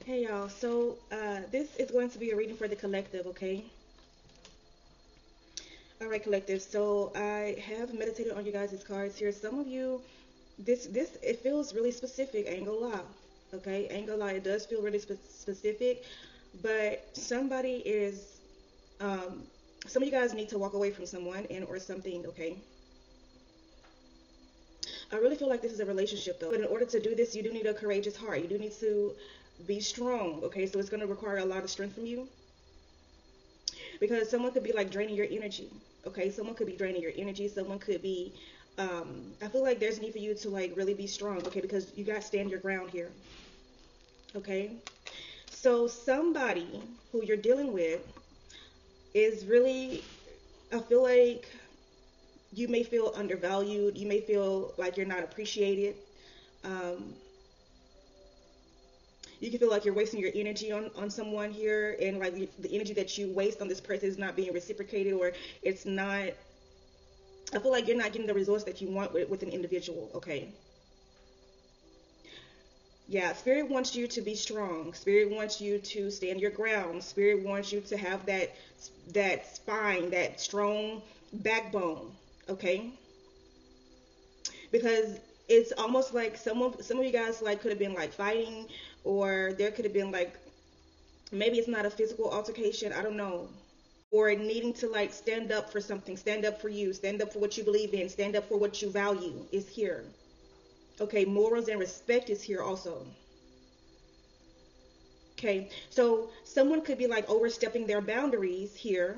Hey y'all, so this is going to be a reading for the collective, okay? All right, collective. So I have meditated on you guys' cards here. Some of you, this it feels really specific. Ain't gonna lie, okay? Ain't gonna lie, it does feel really specific. But somebody is, um, some of you guys need to walk away from someone and or something, okay? I really feel like this is a relationship though. But in order to do this, you do need a courageous heart. You do need to be strong, okay? So it's gonna require a lot of strength from you because someone could be like draining your energy. Okay, someone could be draining your energy. Someone could be. I feel like there's a need for you to like really be strong. Okay, because you got to stand your ground here. Okay, so somebody who you're dealing with is really. I feel like you may feel undervalued. You may feel like you're not appreciated. Um, you can feel like you're wasting your energy on someone here, and like the energy that you waste on this person is not being reciprocated, or it's not. I feel like you're not getting the results that you want with an individual, okay? Yeah, Spirit wants you to be strong. Spirit wants you to stand your ground. Spirit wants you to have that spine, that strong backbone, okay? Because it's almost like some of you guys like could have been like fighting, or there could have been like maybe it's not a physical altercation, I don't know. Or needing to like stand up for something, stand up for you, stand up for what you believe in, stand up for what you value is here. Okay, morals and respect is here also. Okay, so someone could be like overstepping their boundaries here.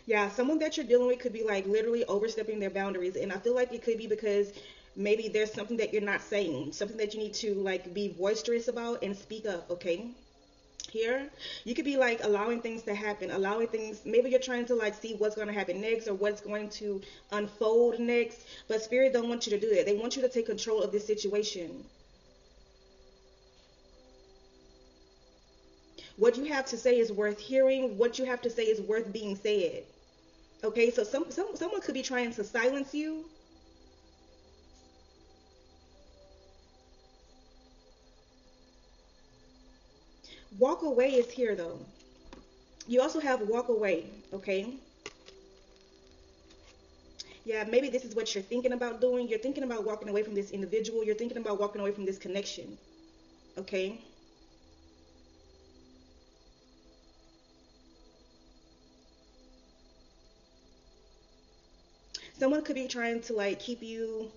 Yeah, someone that you're dealing with could be like literally overstepping their boundaries. And I feel like it could be because maybe there's something that you're not saying, something that you need to like be boisterous about and speak up, okay? Here you could be like allowing things to happen, allowing things, maybe you're trying to like see what's going to happen next or what's going to unfold next, but spirit don't want you to do that. They want you to take control of this situation. What you have to say is worth hearing. What you have to say is worth being said. Okay, so someone could be trying to silence you. Walk away is here though. You also have walk away, okay? Yeah, maybe this is what you're thinking about doing. You're thinking about walking away from this individual. You're thinking about walking away from this connection, okay? Someone could be trying to like keep you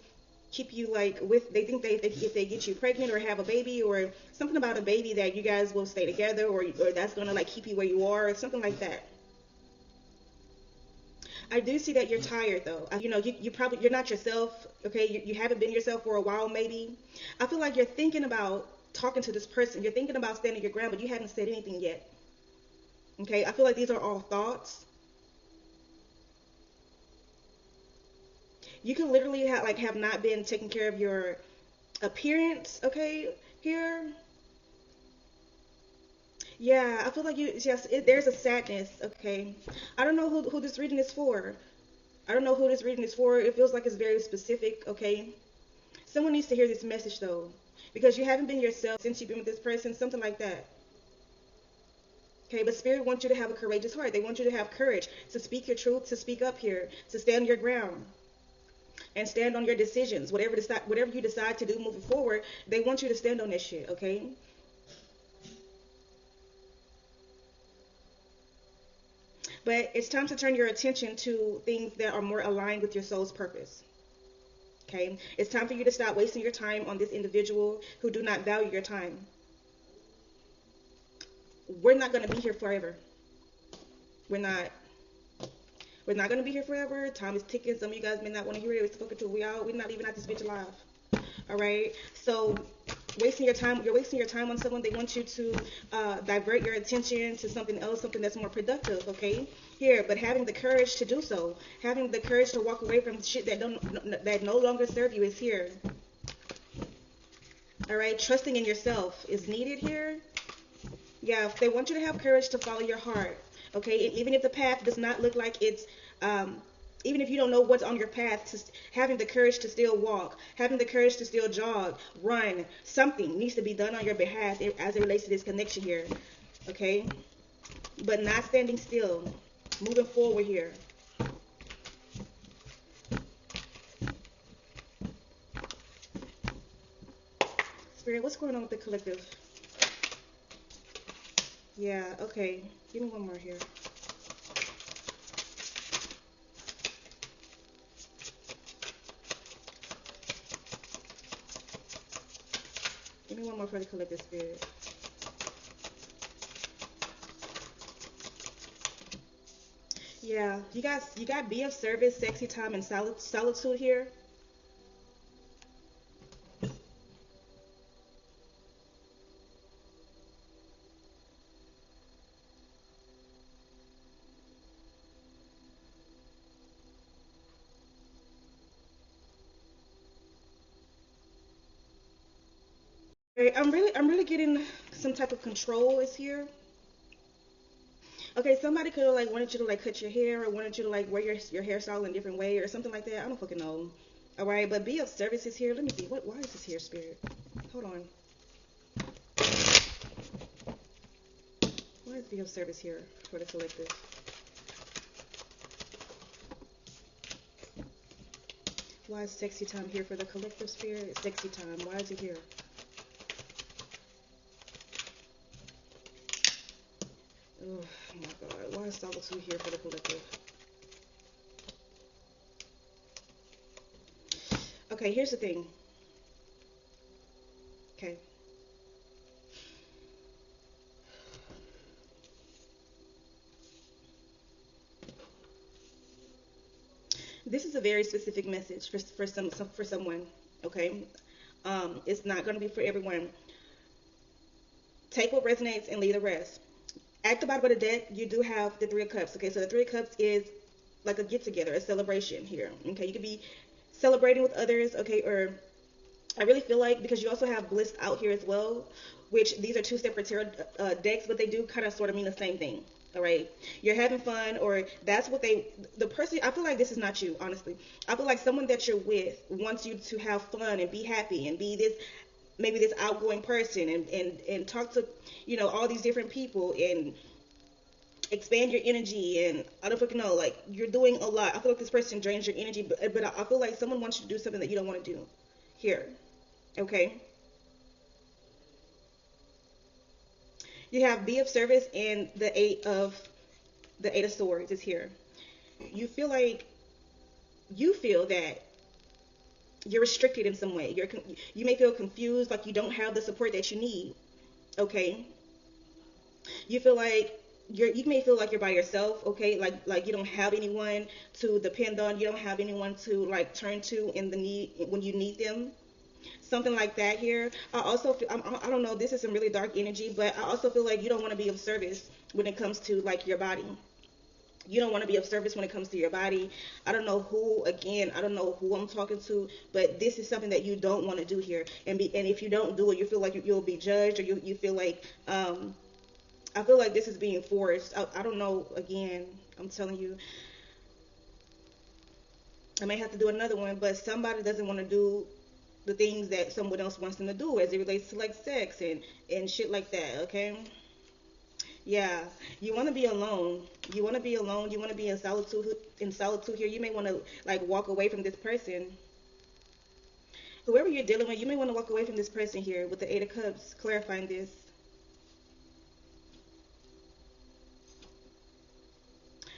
like with, they think they if they get you pregnant or have a baby or something about a baby that you guys will stay together, or that's gonna like keep you where you are or something like that. I do see that you're tired though. You probably you're not yourself. Okay, you haven't been yourself for a while maybe. I feel like you're thinking about talking to this person. You're thinking about standing your ground, but you haven't said anything yet. Okay, I feel like these are all thoughts. You can literally have not been taking care of your appearance. Okay, here. Yeah, I feel like you just there's a sadness. Okay, I don't know who this reading is for. I don't know who this reading is for. It feels like it's very specific. Okay, someone needs to hear this message though, because you haven't been yourself since you've been with this person, something like that. Okay, but spirit wants you to have a courageous heart. They want you to have courage to speak your truth, to speak up here, to stand your ground and stand on your decisions. Whatever you decide to do moving forward, they want you to stand on this shit. Okay. But it's time to turn your attention to things that are more aligned with your soul's purpose. Okay? It's time for you to stop wasting your time on this individual who do not value your time. We're not going to be here forever. We're not. We're not going to be here forever. Time is ticking. Some of you guys may not want to hear it. It's spoken to. We're not even at this bitch alive. All right. So wasting your time. You're wasting your time on someone. They want you to divert your attention to something else, something that's more productive. Okay. Here, but having the courage to do so, having the courage to walk away from shit that no longer serve you is here. All right. Trusting in yourself is needed here. Yeah. They want you to have courage to follow your heart. Okay. And even if the path does not look like it's even if you don't know what's on your path, having the courage to still walk, having the courage to still jog, run. Something needs to be done on your behalf as it relates to this connection here, okay? But not standing still, moving forward here. Spirit, what's going on with the collective? Yeah, okay. Give me one more here. Give me one more for the collective, Spirit. Yeah, you got be of service, sexy time, and solitude here. Okay, I'm really getting some type of control is here. Okay, somebody could have like wanted you to like cut your hair or wanted you to like wear your hairstyle in a different way or something like that. I don't fucking know. All right, but be of service is here. Let me see. Why is this here, Spirit? Hold on. Why is be of service here for the collective? Why is sexy time here for the collective, Spirit? Sexy time. Why is it here? Oh my God. Why is solitude here for the collective? Okay, here's the thing. Okay. This is a very specific message for someone. Okay. It's not going to be for everyone. Take what resonates and leave the rest. At the bottom of the deck, you do have the Three of Cups. Okay, so the Three of Cups is like a get together, a celebration here. Okay, you could be celebrating with others. Okay, or I really feel like because you also have Bliss out here as well, which these are two separate tarot decks, but they do kind of sort of mean the same thing. All right, you're having fun, or that's what the person. I feel like this is not you, honestly. I feel like someone that you're with wants you to have fun and be happy and be this maybe this outgoing person and talk to all these different people and expand your energy, and I don't fucking know, like you're doing a lot. I feel like this person drains your energy, but I feel like someone wants you to do something that you don't want to do here. Okay, you have be of service, and the eight of swords is here. You feel like you feel that you're restricted in some way. You may feel confused, like you don't have the support that you need. Okay, you feel like you may feel like you're by yourself. Okay, like you don't have anyone to depend on. You don't have anyone to like turn to in the need when you need them. Something like that here. I also feel, I don't know. This is some really dark energy, but I also feel like you don't want to be of service when it comes to like your body. You don't want to be of service when it comes to your body. I don't know who, again, I don't know who I'm talking to, but this is something that you don't want to do here. And if you don't do it, you feel like you'll be judged, or you feel like I feel like this is being forced. I don't know. Again, I'm telling you, I may have to do another one, but somebody doesn't want to do the things that someone else wants them to do as it relates to like sex and shit like that. Okay. Yeah, you want to be alone. You want to be alone. You want to be in solitude. In solitude here, you may want to like walk away from this person. Whoever you're dealing with, you may want to walk away from this person here with the Eight of Cups, clarifying this.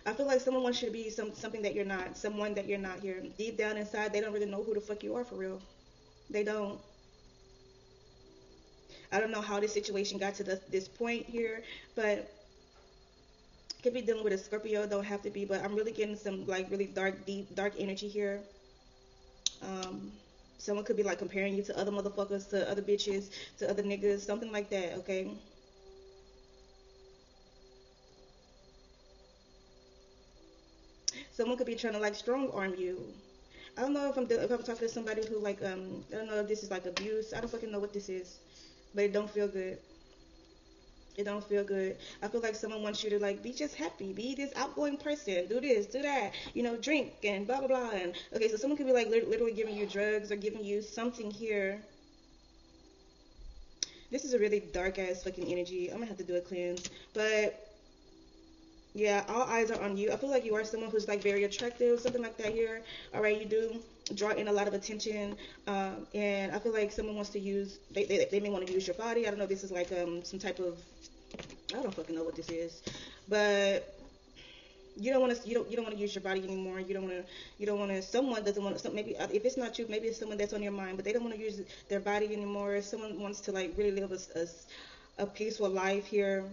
I feel like someone wants you to be something that you're not, someone that you're not here. Deep down inside, they don't really know who the fuck you are for real. They don't. I don't know how this situation got to this point here, but could be dealing with a Scorpio. Don't have to be, but I'm really getting some like really dark, deep, dark energy here. Um, Someone could be like comparing you to other motherfuckers, to other bitches, to other niggas, something like that. Okay. Someone could be trying to like strong arm you. I don't know if I'm talking to somebody who like I don't know if this is like abuse. I don't fucking know what this is, but it don't feel good. It don't feel good. I feel like someone wants you to like be just happy, be this outgoing person, do this, do that, drink and blah blah blah. And okay, so someone could be like literally giving you drugs or giving you something here. This is a really dark ass fucking energy. I'm gonna have to do a cleanse, but yeah, all eyes are on you. I feel like you are someone who's like very attractive, something like that here. All right, you do draw in a lot of attention, and I feel like someone wants to use. They may want to use your body. I don't know. This is like some type of. I don't fucking know what this is, but you don't want to use your body anymore. You don't want to. Someone doesn't want to. Maybe if it's not you, maybe it's someone that's on your mind, but they don't want to use their body anymore. Someone wants to like really live a peaceful life here.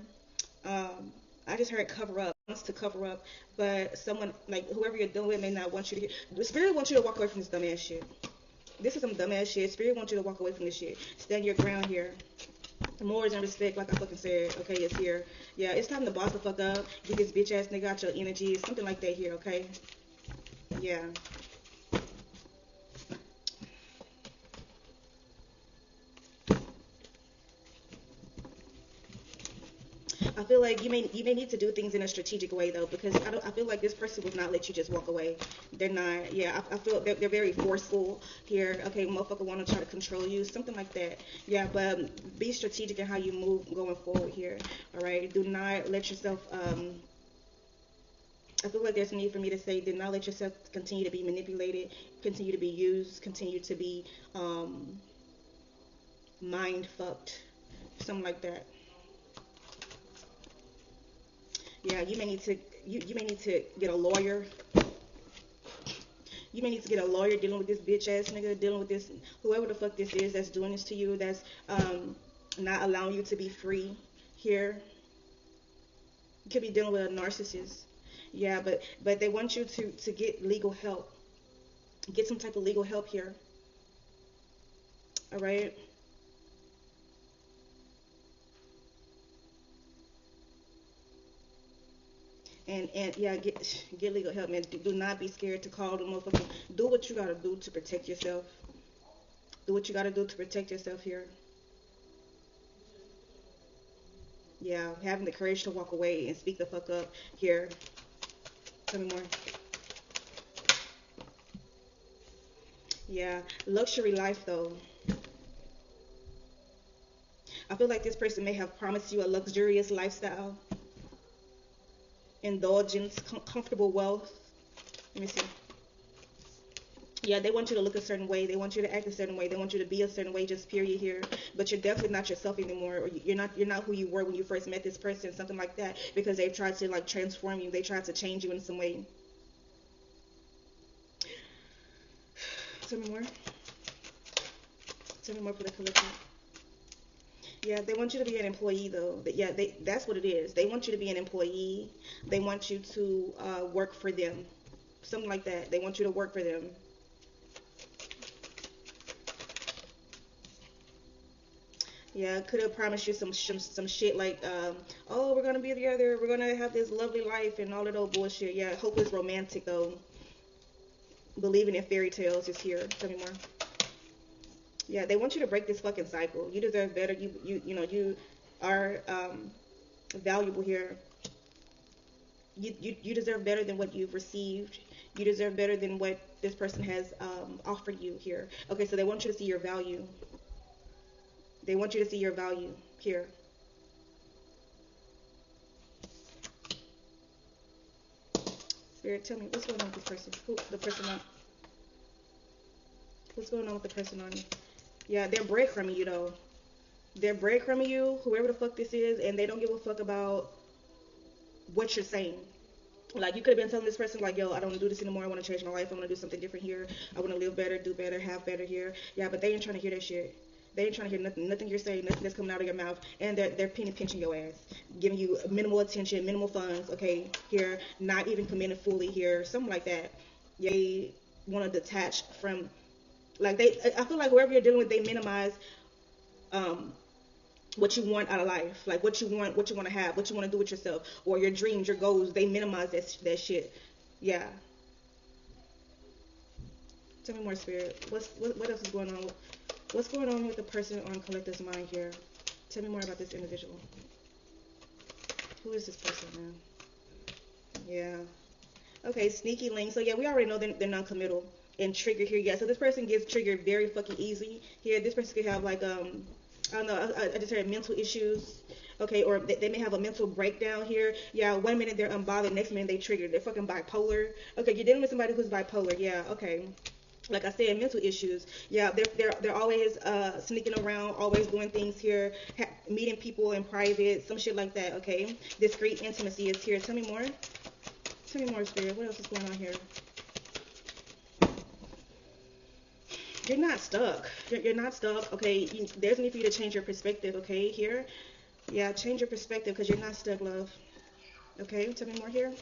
Um, I just heard cover up, wants to cover up, but someone like whoever you're dealing with may not want you to hear. The spirit wants you to walk away from this dumbass shit. This is some dumbass shit. Spirit wants you to walk away from this shit. Stand your ground here. More and respect, like I fucking said. Okay, it's here. Yeah, it's time to boss the fuck up. Get this bitch ass nigga out your energy. Something like that here. Okay. Yeah. I feel like you may need to do things in a strategic way though, because I feel like this person would not let you just walk away. They're not. Yeah, I feel they're very forceful here. Okay, motherfucker want to try to control you, something like that. Yeah, but be strategic in how you move going forward here. All right, do not let yourself. I feel like there's a need for me to say, do not let yourself continue to be manipulated, continue to be used, continue to be mind fucked, something like that. Yeah, you may need to get a lawyer. You may need to get a lawyer dealing with this bitch ass nigga, dealing with this whoever the fuck this is that's doing this to you, that's not allowing you to be free here. You could be dealing with a narcissist. Yeah, but they want you to get legal help. Get some type of legal help here. All right. And yeah, get legal help, man. Do not be scared to call the motherfucker. Do what you gotta do to protect yourself. Do what you gotta do to protect yourself here. Yeah, having the courage to walk away and speak the fuck up here. Tell me more. Yeah, luxury life though. I feel like this person may have promised you a luxurious lifestyle, indulgence, comfortable wealth. Let me see. Yeah, they want you to look a certain way. They want you to act a certain way. They want you to be a certain way, just period here. But you're definitely not yourself anymore. Or you're not who you were when you first met this person, something like that. Because they've tried to like transform you. They tried to change you in some way. Tell me more. Tell me more for the collective. Yeah, they want you to be an employee though. Yeah, that's what it is. They want you to be an employee. They want you to work for them. Something like that. They want you to work for them. Yeah, could have promised you some shit like, oh, we're gonna be together, we're gonna have this lovely life and all that old bullshit. Yeah, hopeless romantic though. Believing in fairy tales is here. Tell me more. Yeah, they want you to break this fucking cycle. You deserve better. You are valuable here. You deserve better than what you've received. You deserve better than what this person has offered you here. Okay, so they want you to see your value. They want you to see your value here. Spirit, tell me what's going on with this person. Who the person on? What's going on with the person on you? Yeah, they're breadcrumbing you though. They're breadcrumbing you, whoever the fuck this is, and they don't give a fuck about what you're saying. Like you could have been telling this person like, yo, I don't want to do this anymore. I want to change my life. I want to do something different here. I want to live better, do better, have better here. Yeah, but they ain't trying to hear that shit. They ain't trying to hear nothing you're saying, nothing that's coming out of your mouth, and they're penny pinching your ass, giving you minimal attention, minimal funds. Okay, here, not even committed fully here, something like that. Yeah, they want to detach from, like they. I feel like whoever you're dealing with, they minimize um what you want out of life, like what you want to have, what you want to do with yourself, or your dreams, your goals. They minimize that shit. Yeah. Tell me more, spirit. What else is going on? What's going on with the person on collective's mind here? Tell me more about this individual. Who is this person now? Yeah. Okay, sneaky link. So yeah, we already know they're non-committal and triggered here. Yeah, so this person gets triggered very fucking easy. Here, this person could have like I don't know. I just heard mental issues. Okay, or they may have a mental breakdown here. Yeah, one minute they're unbothered, next minute they triggered. They're fucking bipolar. Okay, you're dealing with somebody who's bipolar. Yeah, okay. Like I said, mental issues. Yeah, they're always sneaking around, always doing things here, meeting people in private, some shit like that. Okay, discreet intimacy is here. Tell me more. Tell me more, Spirit. What else is going on here? You're not stuck. You're not stuck. Okay, there's a need for you to change your perspective. Okay, here. Yeah, change your perspective because you're not stuck, love. Okay, tell me more here.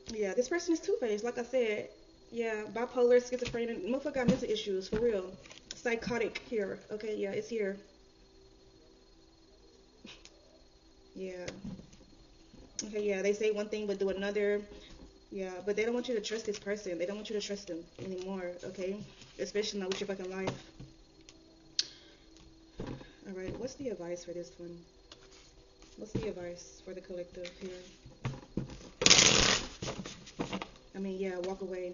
Yeah, this person is two-faced, like I said. Yeah, bipolar, schizophrenic, motherfucker got mental issues, for real. Psychotic here. Okay, yeah, it's here. Yeah. Okay, yeah, they say one thing but do another. Yeah, but they don't want you to trust this person. They don't want you to trust them anymore, okay? Especially not with your fucking life. Alright, what's the advice for this one? What's the advice for the collective here? I mean, yeah, walk away.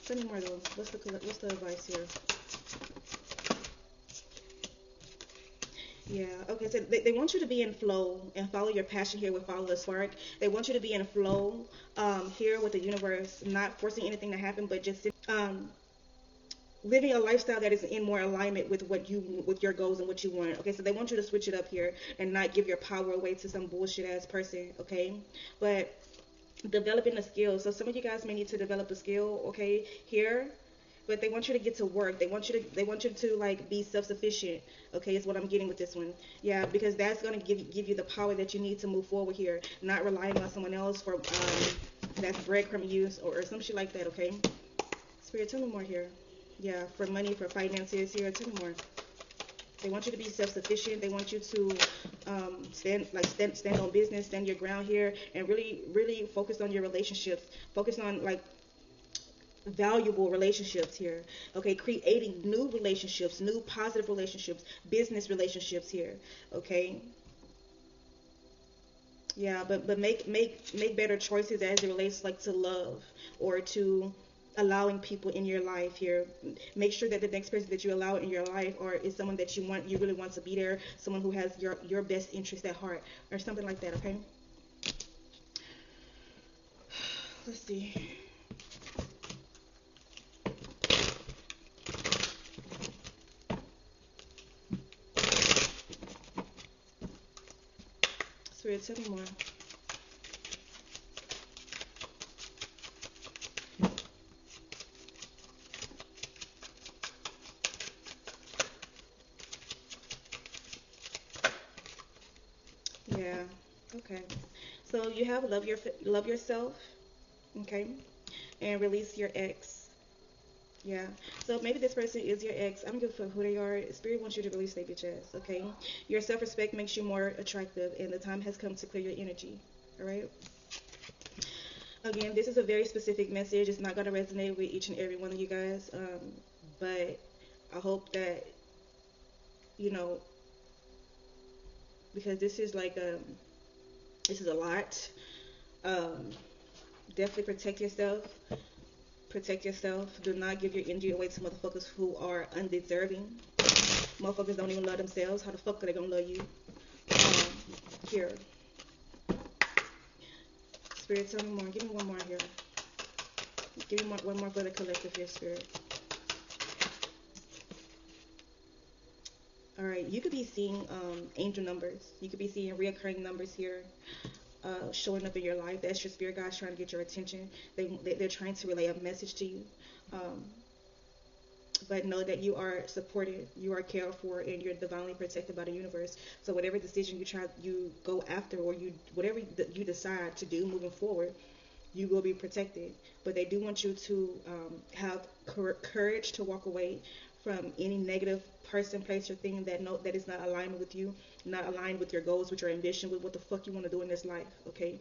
Tell me more though. What's the advice here? Yeah, okay, so they want you to be in flow and follow your passion here with follow the spark. They want you to be in flow here with the universe, not forcing anything to happen, but just living a lifestyle that is in more alignment with with your goals and what you want. Okay, so they want you to switch it up here and not give your power away to some bullshit ass person, okay? But developing a skill. So some of you guys may need to develop a skill, okay, here. But they want you to get to work. They want you to like be self-sufficient. Okay, is what I'm getting with this one. Yeah, because that's gonna give you the power that you need to move forward here. Not relying on someone else for that's breadcrumb use or some shit like that. Okay, Spirit, tell me more here. Yeah, for money, for finances here. Tell me more. They want you to be self-sufficient. They want you to stand on business, stand your ground here, and really focus on your relationships. Focus on like valuable relationships here. Okay, creating new relationships, new positive relationships, business relationships here. Okay. Yeah, but make better choices as it relates like to love or to allowing people in your life here. Make sure that the next person that you allow in your life or is someone that you really want to be there, someone who has your best interest at heart or something like that. Okay. Let's see. Spirit, tell me more. Yeah. Okay. So you have love yourself. Okay. And release your ex. Yeah. So maybe this person is your ex. I don't give a fuck who they are. Spirit wants you to release their bitch ass. Okay. Your self-respect makes you more attractive, and the time has come to clear your energy. All right. Again, this is a very specific message. It's not going to resonate with each and every one of you guys. But I hope that you know because this is like this is a lot. Um, Definitely protect yourself. Protect yourself. Do not give your energy away to motherfuckers who are undeserving. Motherfuckers don't even love themselves. How the fuck are they gonna love you? Here. Spirit, tell me more. Give me one more here. Give me one more for the collective here, Spirit. Alright, you could be seeing angel numbers. You could be seeing reoccurring numbers here. Showing up in your life. That's your spirit guides trying to get your attention. They're trying to relay a message to you. But know that you are supported, you are cared for, and you're divinely protected by the universe. So whatever decision you go after, or whatever you decide to do moving forward, you will be protected. But they do want you to have courage to walk away from any negative person, place, or thing that is not aligned with you, not aligned with your goals, with your ambition, with what the fuck you want to do in this life. Okay.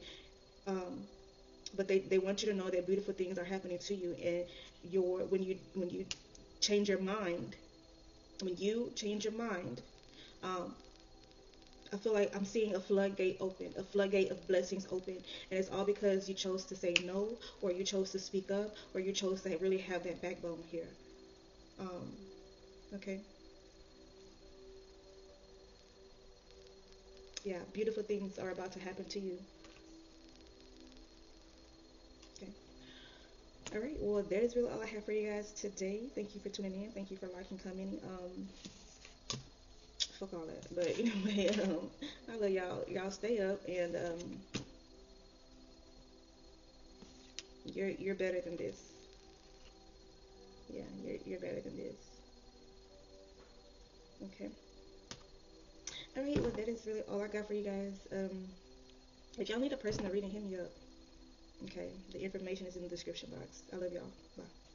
But they want you to know that beautiful things are happening to you, and when you change your mind, when you change your mind, Um, I feel like I'm seeing a floodgate open, a floodgate of blessings open, and it's all because you chose to say no, or you chose to speak up, or you chose to really have that backbone here. Um, okay. Yeah, beautiful things are about to happen to you. Okay. All right. Well, that is really all I have for you guys today. Thank you for tuning in. Thank you for liking, commenting. Fuck all that. But anyway, I love y'all. Y'all stay up, and you're better than this. Yeah, you're better than this. Okay. All right. Well, that is really all I got for you guys. If y'all need a personal reading, hit me up. Okay. The information is in the description box. I love y'all. Bye.